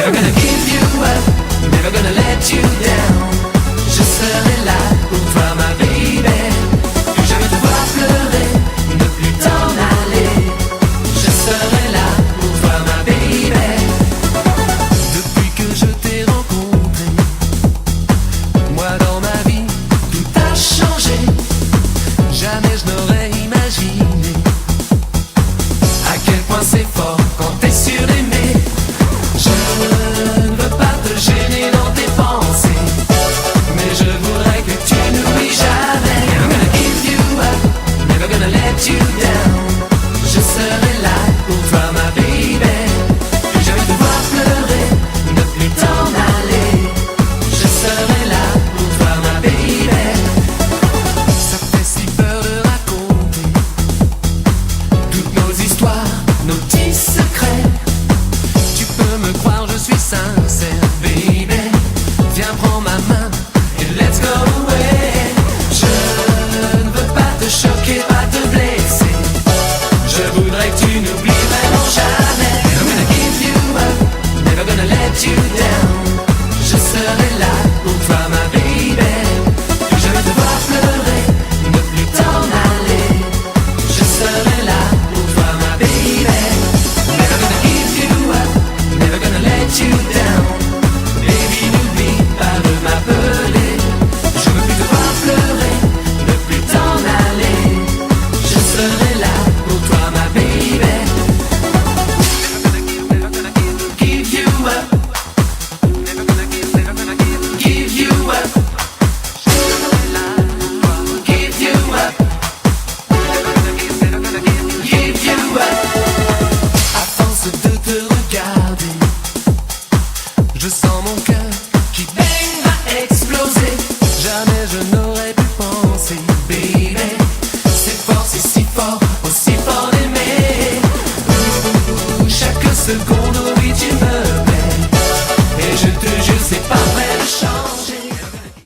Never gonna give you up, never gonna let you down. Je serai là pour toi ma baby. Plus jamais te voir pleurer, ne plus t'en aller. Je serai là pour toi ma baby. Depuis que je t'ai rencontré, moi dans ma vie tout a changé. Jamais je n'aurais imaginé à quel point c'est fort quand t'es suraimé. Je ne veux pas te gêner dans tes pensées, mais je voudrais que tu n'oublies jamais. Never gonna give you up, never gonna let you down. Je serai là pour toi ma baby. Plus jamais te voir pleurer, ne plus t'en aller. Je serai là pour toi ma baby. Ça fait si peur de raconter toutes nos histoires, nos petits secrets. Tu peux me croire, je suis sincère, baby. Viens, prends ma main et let's go away. Je ne veux pas te choquer, pas te blesser. Je voudrais que tu n'oublies vraiment jamais. Never gonna give you up, never gonna let you down. Je serai là pour toi ma baby. Plus jamais te voir pleurer, ne plus t'en aller. Je serai là pour toi ma baby. Never gonna give you up, never gonna let you down. Baby, n'oublie pas de m'appeler. Je veux plus te voir pleurer, ne plus t'en aller. Je serai là pour toi ma baby. Never gonna give you up. Never gonna give you up. Je serai là pour toi, give you up. Never gonna give you up. À force de te regarder, je sens mon cœur qui baigne va exploser. Jamais je n'aurais pu penser, baby. C'est fort, c'est si fort, aussi fort d'aimer. Chaque seconde, oui, tu me